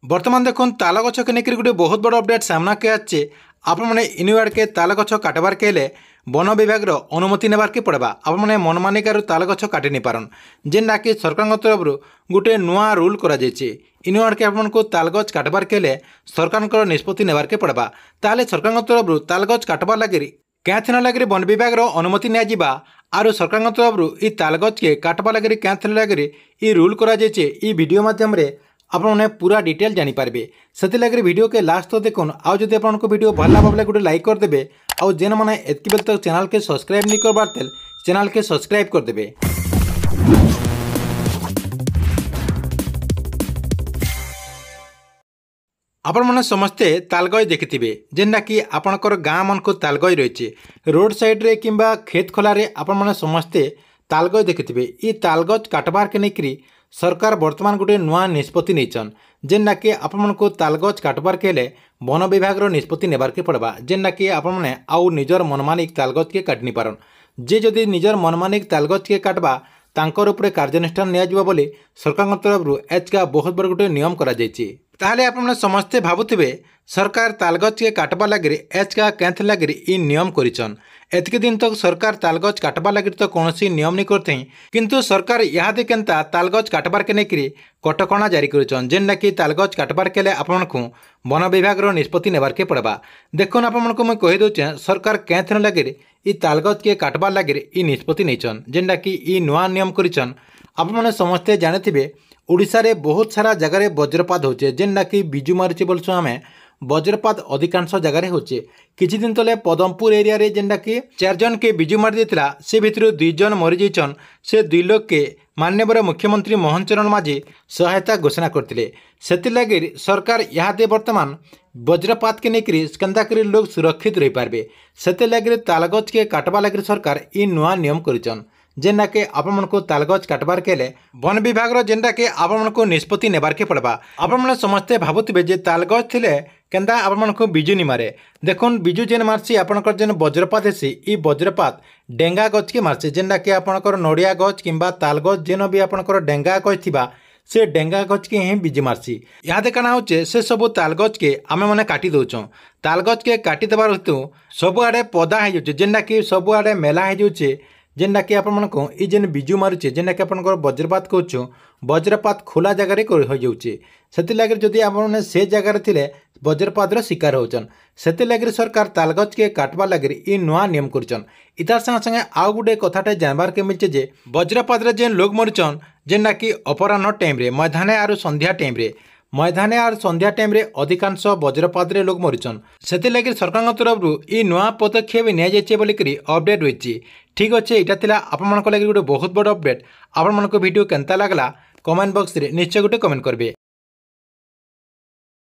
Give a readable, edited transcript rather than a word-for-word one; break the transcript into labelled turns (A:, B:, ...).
A: बर्तमान देखुन ताल गछ के लेकर गोटे बहुत बड़ अपडेट सामना के आछे। आपण मैंने इनुआड़ के ताल गछ काटबार के लिए वन विभाग अनुमति नेबार के पड़वा। आपण मैंने मनमानिकार ताल गछ काटि नहीं पारन जेनटा कि सरकार तरफ गोटे नुआ रूल करा इनुआड़ के आपको ताल गछ काटबार के लिए सरकार निष्पत्ति नेबार के पड़वा। ताले सरकार तरफ ताल गछ काटबार लगे क्या लगे वन विभाग अनुमति निया आरु सरकार तरफ ये ताल गछ के काटवा लगे क्या लगे ये रूल करा वीडियो माध्यम आपने पूरा डिटेल जानीपारे से लगे वीडियो के लास्ट तो देखुन। आउ जब आपको वीडियो भल लगे गोटे लाइक करदे आउ जेन मैंने एतकी बेल तक चैनल के सब्सक्राइब नहीं करबार तेल चैनल के सब्सक्राइब करदे। आपण मैंने समस्ते तालगई देखिथिबे जेनटा कि आपणकर गाँ मन को तालगई रही रोड साइड रे किंबा खेत खोलारे आपण मैंने समस्ते तालगई देखिथिबे। ये तालगछ काटबार के नेकरी सरकार वर्तमान गोटे नुआ निष्पत्ति नहींचन जेनटा कि आपण को तालगछ काटबार के लिए वन विभाग निष्पत्ति नेबार के पड़वा। जेनटा कि आपण मैंने आउ निजर मनमानिक तालगछ के काटनी पारन जे जदि निजर मनमानिक तालगछ के काटबा तांकर उपरे कार्यानुष्ठान निया बोली सरकार तरफ एचका बहुत बड़ गोटे नियम करा जायछि। ताहले आपण समस्ते भावुथिबे सरकार तालगछ के काटबा लगे एचका कैंथ लगे इ नियम करिछन। एतके दिन तक सरकार तालगछ काटबा लगे तो कौन नियम नहीं करते किंतु सरकार इहादे केनता तालगछ काटबार के नेकरी कटकणा जारी करिछन जेनटा कि तालगछ काटबार के लिए आपको वन विभाग निष्पत्ति नेबार के पड़वा। देखुन आपको मैं कही दूचे सरकार कैंथ लगे इ तालगछ के काटबार लगे इ निष्पत्ति नहींचन जेनटा कि इ नुआ नियम करिछन। आपने समस्ते जानिथिबे ओडिशा रे बहुत सारा जगह वज्रपात होचे जेनटा कि बिजु मारुची बोलछो आमे वज्रपात अधिकांश जगह होचे। किछि दिन तले पदमपुर एरिया रे जेनटा कि 4 जन के बिजु मारी देथिला से भितर 2 जन मरि जाइछन। से 2 लोग के माननीय मुख्यमंत्री मोहन चरण माझी सहायता घोषणा करथिले। सेति लगे सरकार इहादे वर्तमान वज्रपात के नेकरी स्कंदाकरी लोग सुरक्षित रही पारबे सेते लगे तालगछ के काटबा लगे सरकार इ नुआ नियम करिछन जेनटा के आपण को तालगछ काटबार के लिए वन विभाग जेनटा के आपण को निष्पत्ति नेबार के पड़वा। आपण समस्ते भावुथिबे जे तालगछ थिले केनता आपण को बिजु नि मारे। देखुन बिजु जेन मारसी आपणकर जेन वज्रपात हेसी इ वज्रपात डेंगा गछ के मारसी जेनटा कि आपणकर नड़िया गछ किंबा ताल गछ जेन भी आपणकर डेंगा गछ थिबा से डेंगा गछ के ही बिजु मारसी। इहादे काना होचे से सब ताल गछ के आमे माने काटी दउछों। ताल गछ के काटी देबार हेतु सब आड़े पौधा हो जाउछे जेनटा कि सब आड़े मेला हो जाउछे जेनटा कि आपको ये जेन बिजु मारुचे जेनटा कि आप वज्रपात कहूँ वज्रपात खोला जगार हो जाऊे से लगे जदि आप से जगार थे वज्रपातर शिकार होचन से लगे सरकार तालगछ के काटवा लगे ये नुआ नियम करचन। इतार संगे संगे आउ गोटे कथाटे जानबार के मिलचे जे वज्रपात जेन लोग मरिचन जेनटा कि अपराह्न टाइम रे मैदाने आरु संध्या टाइम रे मैदाने और संध्या टाइम रे अधिकांश वज्रपात रे लोग मरिचन से लगे सरकार तरफ ये नुआ पदक्षेप नियाଯାଇଛି बोलिकरी अपडेट होइछि। ठीक अच्छे यहाँ थिला आपण लगे गोटे बहुत बड़ अपडेट। आपण वीडियो केनता लागला कमेंट बॉक्स रे निश्चय गोटे कमेंट करबे।